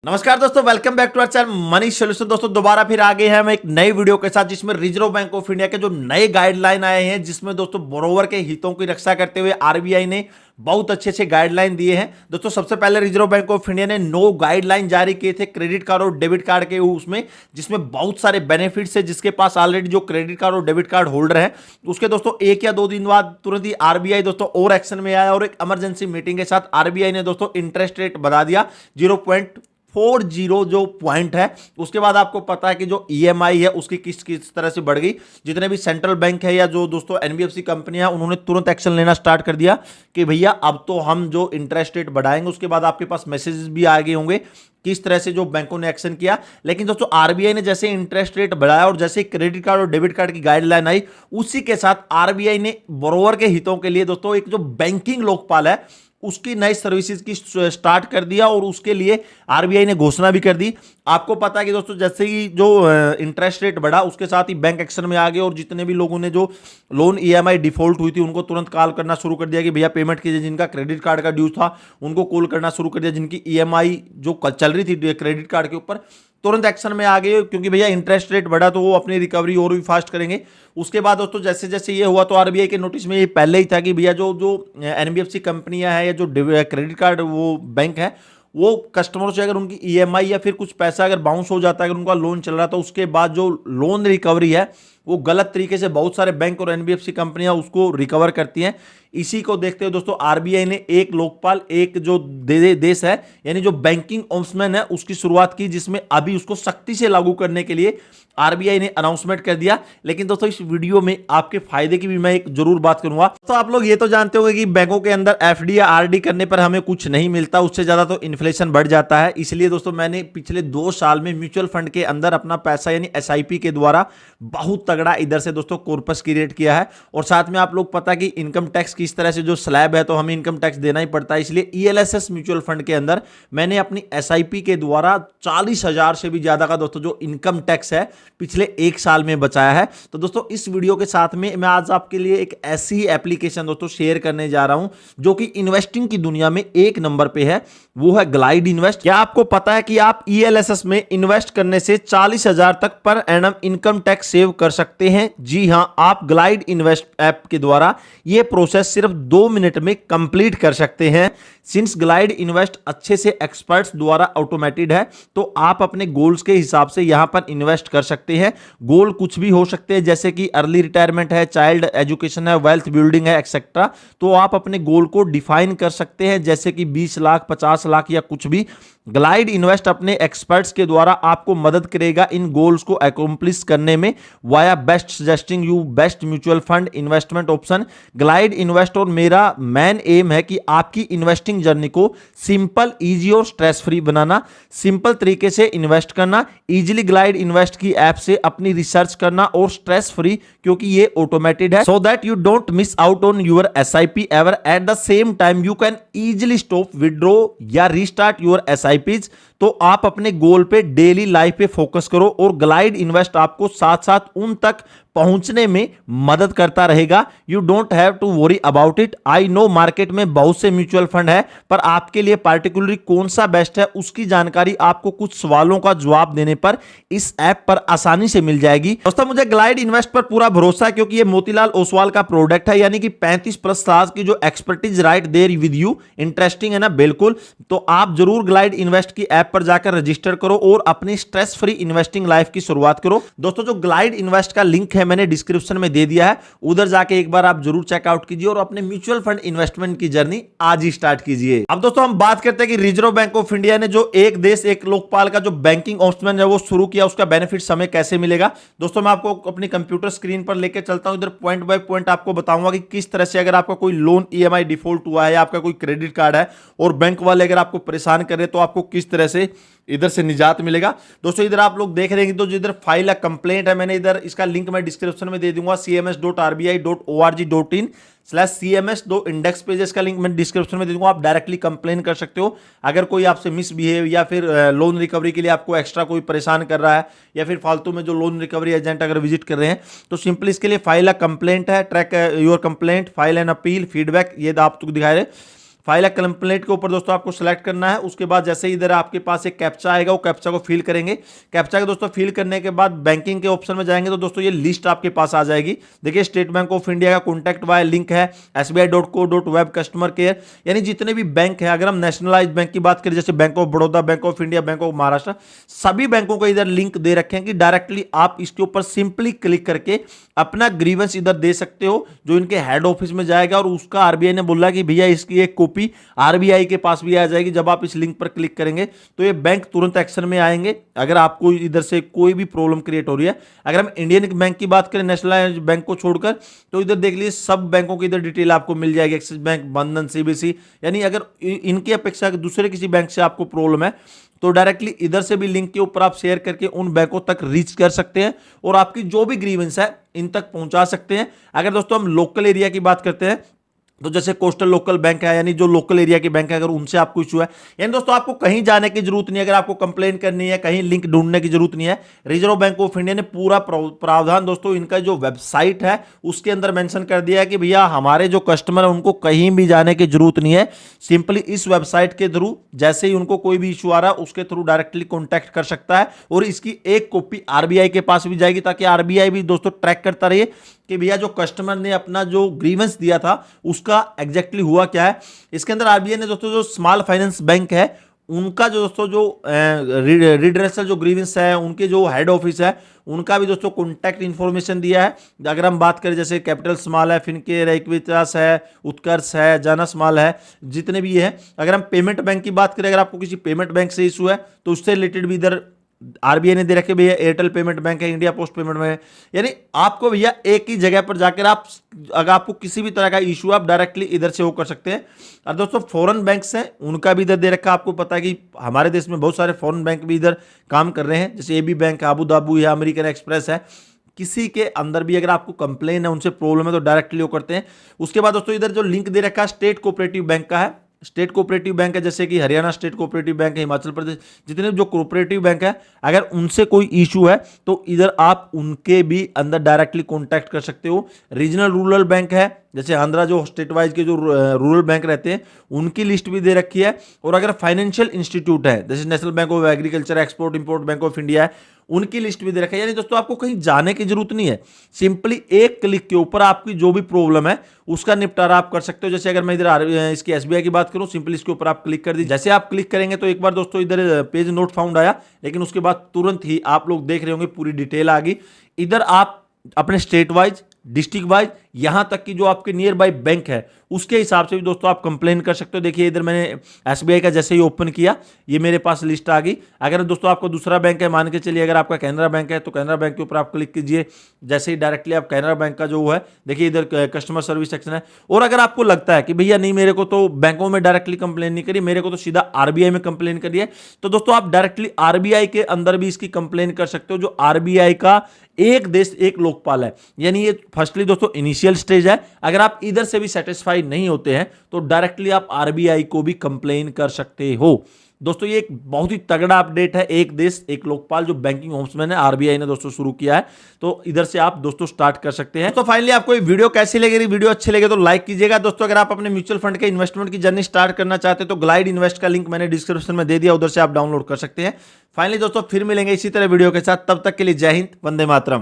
नमस्कार दोस्तों, welcome back to our channel money solution. दोस्तों दोबारा फिर आ गए हैं हम एक नई वीडियो के साथ, जिसमें रिजर्व बैंक ऑफ इंडिया के जो नए गाइडलाइन आए हैं, जिसमें दोस्तों बोरोवर के हितों की रक्षा करते हुए आरबीआई ने बहुत अच्छे अच्छे गाइडलाइन दिए हैं। दोस्तों सबसे पहले रिजर्व बैंक ऑफ इंडिया ने 9 गाइडलाइन जारी किए थे क्रेडिट कार्ड और डेबिट कार्ड के उसमें, जिसमें बहुत सारे बेनिफिट्स है। जिसके पास ऑलरेडी जो क्रेडिट कार्ड और डेबिट कार्ड होल्डर है, उसके दोस्तों 1 या 2 दिन बाद तुरंत ही आरबीआई दोस्तों और एक्शन में आया और एक इमरजेंसी मीटिंग के साथ आरबीआई ने दोस्तों इंटरेस्ट रेट बढ़ा दिया 0.40 जो पॉइंट है। उसके बाद आपको पता है कि जो ईएमआई है उसकी किस किस तरह से बढ़ गई। जितने भी सेंट्रल बैंक है या जो दोस्तों एनबीएफसी कंपनियां, उन्होंने तुरंत एक्शन लेना स्टार्ट कर दिया कि भैया अब तो हम जो इंटरेस्ट रेट बढ़ाएंगे। उसके बाद आपके पास मैसेजेस भी आ गए होंगे किस तरह से जो बैंकों ने एक्शन किया। लेकिन दोस्तों आरबीआई ने जैसे इंटरेस्ट रेट बढ़ाया और जैसे क्रेडिट कार्ड और डेबिट कार्ड की गाइडलाइन आई, उसी के साथ आरबीआई ने बोरोवर के हितों के लिए दोस्तों एक जो बैंकिंग लोकपाल है उसकी नई सर्विसेज की स्टार्ट कर दिया और उसके लिए आरबीआई ने घोषणा भी कर दी। आपको पता है कि दोस्तों जैसे ही जो इंटरेस्ट रेट बढ़ा, उसके साथ ही बैंक एक्शन में आ गए और जितने भी लोगों ने जो लोन ईएमआई डिफॉल्ट हुई थी, उनको तुरंत कॉल करना शुरू कर दिया कि भैया पेमेंट कीजिए। जिनका क्रेडिट कार्ड का ड्यू था उनको कॉल करना शुरू कर दिया। जिनकी ईएमआई जो चल रही थी क्रेडिट कार्ड के ऊपर, तुरंत एक्शन में आ गए, क्योंकि भैया इंटरेस्ट रेट बढ़ा तो वो अपनी रिकवरी और भी फास्ट करेंगे। उसके बाद दोस्तों जैसे जैसे ये हुआ तो आरबीआई के नोटिस में ये पहले ही था कि भैया जो जो एनबीएफसी कंपनियां हैं या जो क्रेडिट कार्ड वो बैंक है, वो कस्टमरों से अगर उनकी ईएमआई या फिर कुछ पैसा अगर बाउंस हो जाता है, अगर उनका लोन चल रहा था, उसके बाद जो लोन रिकवरी है वो गलत तरीके से बहुत सारे बैंक और एनबीएफसी कंपनियां उसको रिकवर करती हैं। इसी को देखते हुए दोस्तों आरबीआई ने एक लोकपाल, एक जो देश है यानी जो बैंकिंग ओम्बड्समैन है, उसकी शुरुआत की, जिसमें अभी उसको सख्ती से लागू करने के लिए आरबीआई ने अनाउंसमेंट कर दिया। लेकिन दोस्तों इस वीडियो में आपके फायदे की भी मैं एक जरूर बात करूंगा। तो आप लोग ये तो जानते होंगे कि बैंकों के अंदर एफडी या आरडी करने पर हमें कुछ नहीं मिलता, उससे ज्यादा तो इन्फ्लेशन बढ़ जाता है। इसलिए दोस्तों मैंने पिछले 2 साल में म्यूचुअल फंड के अंदर अपना पैसा यानी एसआईपी के द्वारा बहुत तगड़ा इधर से दोस्तों कॉर्पस क्रिएट किया है। और साथ में आप लोग पता कि इनकम टैक्स किस तरह से जो स्लैब है, तो हमें इनकम टैक्स देना ही पड़ता है। इसलिए ईएलएसएस म्यूचुअल फंड के अंदर मैंने अपनी एसआईपी के द्वारा 40,000 से भी ज्यादा का दोस्तों जो इनकम टैक्स है पिछले 1 साल में बचाया है। तो दोस्तों इस वीडियो के साथ में मैं आज आपके लिए एक ऐसी ही एप्लीकेशन दोस्तों शेयर करने जा रहा हूं जो कि इन्वेस्टिंग की दुनिया में 1 नंबर पे है, वो है ग्लाइड इन्वेस्ट। क्या आपको पता है कि आप ईएलएसएस में इन्वेस्ट करने से 40,000 तक per annum income tax save कर सकते हैं? जी हां, आप ग्लाइड इन्वेस्ट ऐप के द्वारा यह प्रोसेस सिर्फ 2 मिनट में कंप्लीट कर सकते हैं। सिंस ग्लाइड इन्वेस्ट अच्छे से एक्सपर्ट्स द्वारा ऑटोमेटेड है, तो आप अपने गोल्स के हिसाब से यहां पर इन्वेस्ट कर सकते हैं। गोल कुछ भी हो सकते हैं, जैसे कि अर्ली रिटायरमेंट है, चाइल्ड एजुकेशन है, वेल्थ बिल्डिंग है, एक्सेट्रा। तो आप अपने गोल को डिफाइन कर सकते हैं, जैसे कि 20 लाख, 50 लाख या कुछ भी। ग्लाइड इन्वेस्ट अपने एक्सपर्ट्स के द्वारा आपको मदद करेगा इन गोल्स को अकम्प्लिश करने में via best suggesting you best mutual fund investment option. Glide invest और मेरा मेन एम है कि आपकी इन्वेस्टिंग जर्नी को सिंपल, इजी और स्ट्रेस फ्री बनाना। सिंपल तरीके से इन्वेस्ट करना, इजीली ग्लाइड इन्वेस्ट की ऐप से अपनी रिसर्च करना और स्ट्रेस फ्री, क्योंकि ये ऑटोमेटेड है, so that you don't miss out on your SIP ever. At the same time you can easily stop, withdraw या रीस्टार्ट योर एसआईपी। तो आप अपने गोल पे, डेली लाइफ पे फोकस करो और ग्लाइड इन्वेस्ट आपको साथ साथ उन तक पहुंचने में मदद करता रहेगा। You don't have to worry about it. I know market में बहुत से म्यूचुअल फंड है, पर आपके लिए पार्टिकुलरली कौन सा बेस्ट है उसकी जानकारी आपको कुछ सवालों का जवाब देने पर इस ऐप पर आसानी से मिल जाएगी। दोस्तों मुझे ग्लाइड इन्वेस्ट पर पूरा भरोसा है, क्योंकि ये मोतीलाल ओसवाल का प्रोडक्ट है, यानी कि 35+ साल की जो expertise right there with you. Interesting है ना? बिल्कुल। तो आप जरूर ग्लाइड इन्वेस्ट की ऐप पर जाकर रजिस्टर करो और अपनी स्ट्रेस फ्री इन्वेस्टिंग लाइफ की शुरुआत करो। दोस्तों जो ग्लाइड इन्वेस्ट का लिंक है मैंने डिस्क्रिप्शन में दे दिया है, उधर जाके एक बार आप जरूर चेकआउट कीजिए और अपने म्यूचुअल फंड इन्वेस्टमेंट की जर्नी आज ही स्टार्ट कीजिए। अब दोस्तों हम बात करते हैं कि रिजर्व बैंक ऑफ इंडिया ने जो एक देश एक लोकपाल का जो बैंकिंग ओम्बड्समैन है वो शुरू किया, उसका बेनिफिट हमें कैसे मिलेगा। दोस्तों मैं आपको अपनी कंप्यूटर स्क्रीन पर लेकर चलता हूं, इधर पॉइंट बाय पॉइंट आपको बताऊंगा कि किस तरह से अगर आपका कोई लोन ईएमआई डिफॉल्ट हुआ है या आपका कोई क्रेडिट कार्ड है और बैंक वाले अगर आपको परेशान कर रहे तो आपको किस तरह से इधर से निजात मिलेगा। दोस्तों इधर आप लोग देख रहे हैं तो जिधर फाइल है कंप्लेंट है, मैंने इधर इसका लिंक मैं डिस्क्रिप्शन में दे दूंगा, cms.rbi.org.in/cms। 2 इंडेक्स पेजेस का लिंक मैं डिस्क्रिप्शन में दे दूंगा, आप डायरेक्टली कंप्लेन कर सकते हो अगर कोई आपसे मिसबिहेव या फिर लोन रिकवरी के लिए आपको एक्स्ट्रा कोई परेशान कर रहा है या फिर फालतू में जो लोन रिकवरी एजेंट अगर विजिट कर रहे हैं। तो सिंपली इसके लिए फाइल है कंप्लेंट है, track your complaint, file and appeal, feedback, ये आप दिखा रहे। फाइल ए कंप्लेंट के ऊपर दोस्तों आपको सेलेक्ट करना है। उसके बाद जैसे ही इधर आपके पास एक कैप्चा आएगा, वो कैप्चा को फिल करेंगे। कैप्चा को दोस्तों फिल करने के बाद बैंकिंग के ऑप्शन में जाएंगे तो दोस्तों ये लिस्ट आपके पास आ जाएगी। देखिए स्टेट बैंक ऑफ इंडिया का कॉन्टैक्ट वाया लिंक है, sbi.co.web कस्टमर केयर, यानी जितने भी बैंक है, अगर हम नेशनलाइज्ड बैंक की बात करें जैसे bank of Baroda, bank of India, bank of Maharashtra, सभी बैंकों को इधर लिंक दे रखे हैं कि डायरेक्टली आप इसके ऊपर सिंपली क्लिक करके अपना ग्रीवेंस इधर दे सकते हो, जो इनके हेड ऑफिस में जाएगा और उसका आरबीआई ने बोला कि भैया इसकी एक कॉपी आरबीआई के पास भी आ जाएगी। जब आप इस लिंक पर क्लिक करेंगे तो ये बैंक तुरंत एक्शन में आएंगे अगर आपको इधर से कोई भी प्रॉब्लम क्रिएट हो रही है। अगर हम इंडियन बैंक की बात करें, नेशनलाइज्ड बैंक को छोड़कर, तो इधर देख लीजिए सब बैंकों की इधर डिटेल आपको मिल जाएगी। एक्सिस बैंक, बंधन, सीबीसी, यानी अगर इनकी अपेक्षा दूसरे किसी बैंक से आपको प्रॉब्लम है तो डायरेक्टली इधर से भी लिंक के ऊपर आप शेयर करके उन बैंकों तक रीच कर सकते हैं और आपकी जो भी ग्रीवेंस है इन तक पहुंचा सकते हैं। अगर दोस्तों हम लोकल एरिया की बात करते हैं तो जैसे कोस्टल लोकल बैंक है, यानी जो लोकल एरिया के बैंक है, अगर उनसे आपको इशू है, यानी दोस्तों आपको कहीं जाने की जरूरत नहीं है। अगर आपको कंप्लेन करनी है, कहीं लिंक ढूंढने की जरूरत नहीं है। रिजर्व बैंक ऑफ इंडिया ने पूरा प्रावधान दोस्तों इनका जो वेबसाइट है उसके अंदर मेंशन कर दिया है कि भैया हमारे जो कस्टमर है उनको कहीं भी जाने की जरूरत नहीं है। सिंपली इस वेबसाइट के थ्रू जैसे ही उनको कोई भी इशू आ रहा है उसके थ्रू डायरेक्टली कॉन्टैक्ट कर सकता है और इसकी एक कॉपी आरबीआई के पास भी जाएगी, ताकि आरबीआई भी दोस्तों ट्रैक करता रहे कि भैया जो कस्टमर ने अपना जो ग्रीवेंस दिया था उसका एग्जैक्टली हुआ क्या है। इसके अंदर आरबीआई ने दोस्तों जो स्मॉल फाइनेंस बैंक है उनका जो दोस्तों जो रिड्रेसल जो ग्रीवेंस है, उनके जो हेड ऑफिस है उनका भी दोस्तों कॉन्टैक्ट इन्फॉर्मेशन दिया है। अगर हम बात करें जैसे कैपिटल स्मॉल है, फिनकेयर है, इक्विटास है, उत्कर्ष है, जाना स्मॉल है, जितने भी है। अगर हम पेमेंट बैंक की बात करें, अगर आपको किसी पेमेंट बैंक से इशू है तो उससे रिलेटेड भी इधर आरबीआई ने दे रखे भैया एयरटेल पेमेंट बैंक है, इंडिया पोस्ट पेमेंट बैंक है, यानी आपको भैया एक ही जगह पर जाकर आप अगर आपको किसी भी तरह का इशू आप डायरेक्टली इधर से वो कर सकते हैं। और दोस्तों फॉरेन बैंक्स हैं उनका भी इधर दे रखा है। आपको पता है कि हमारे देश में बहुत सारे फॉरेन बैंक भी इधर काम कर रहे हैं, जैसे एबी बैंक, अबू धाबी है, अमेरिकन एक्सप्रेस है। किसी के अंदर भी अगर आपको कंप्लेन है, उनसे प्रॉब्लम है तो डायरेक्टली वो करते हैं। उसके बाद दोस्तों इधर जो लिंक दे रखा है स्टेट कोऑपरेटिव बैंक का है। स्टेट कोऑपरेटिव बैंक है जैसे कि हरियाणा स्टेट कोऑपरेटिव बैंक है, हिमाचल प्रदेश, जितने जो कोऑपरेटिव बैंक है, अगर उनसे कोई इशू है तो इधर आप उनके भी अंदर डायरेक्टली कांटेक्ट कर सकते हो। रीजनल रूरल बैंक है जैसे आंध्रा, जो स्टेट वाइज के जो रूरल बैंक रहते हैं उनकी लिस्ट भी दे रखी है। और अगर फाइनेंशियल इंस्टीट्यूट है जैसे national bank of agriculture, export import bank of India है, उनकी लिस्ट भी दे रखी है। यानी दोस्तों आपको कहीं जाने की जरूरत नहीं है, सिंपली एक क्लिक के ऊपर आपकी जो भी प्रॉब्लम है उसका निपटारा आप कर सकते हो। जैसे अगर मैं इधर इसकी एसबीआई की बात करूं, सिंपली इसके ऊपर आप क्लिक कर दीजिए। जैसे आप क्लिक करेंगे तो एक बार दोस्तों इधर पेज नोट फाउंड आया, लेकिन उसके बाद तुरंत ही आप लोग देख रहे होंगे पूरी डिटेल आ गई। इधर आप अपने स्टेट वाइज, डिस्ट्रिक्ट वाइज, यहां तक कि जो आपके नियर बाई बैंक है उसके हिसाब से भी दोस्तों आप कंप्लेन कर सकते हो। देखिए इधर मैंने एसबीआई का जैसे ही ओपन किया ये मेरे पास लिस्ट आ गई। अगर दोस्तों आपको दूसरा बैंक है, मान के चलिए अगर आपका कैनरा बैंक है तो कैनरा बैंक के ऊपर आप क्लिक कीजिए। जैसे ही डायरेक्टली आप कैनरा बैंक का जो है देखिए इधर कस्टमर सर्विस सेक्शन है। और अगर आपको लगता है कि भैया नहीं मेरे को तो बैंकों में डायरेक्टली कंप्लेन नहीं करी, मेरे को तो सीधा आरबीआई में कंप्लेन करी है, तो दोस्तों आप डायरेक्टली आरबीआई के अंदर भी इसकी कंप्लेन कर सकते हो, जो आरबीआई का एक देश एक लोकपाल है। यानी ये फर्स्टली दोस्तों इनिशियल स्टेज है। अगर आप इधर से भी सेटिस्फाई नहीं होते हैं तो डायरेक्टली आप आरबीआई को भी कंप्लेन कर सकते हो। दोस्तों ये एक बहुत ही तगड़ा अपडेट है, एक देश एक लोकपाल जो बैंकिंग ओम्बड्समैन है आरबीआई ने दोस्तों शुरू किया है, तो इधर से आप दोस्तों स्टार्ट कर सकते हैं। तो फाइनली आपको ये वीडियो कैसी लगी? वीडियो अच्छी लगे तो लाइक कीजिएगा। दोस्तों अगर आप अपने म्यूचुअल फंड के इन्वेस्टमेंट की जर्नी स्टार्ट करना चाहते हैं तो ग्लाइड इन्वेस्ट का लिंक मैंने डिस्क्रिप्शन में दे दिया, उधर से आप डाउनलोड कर सकते हैं। फाइनली दोस्तों फिर मिलेंगे इसी तरह वीडियो के साथ, तब तक के लिए जय हिंद, वंदे मातरम।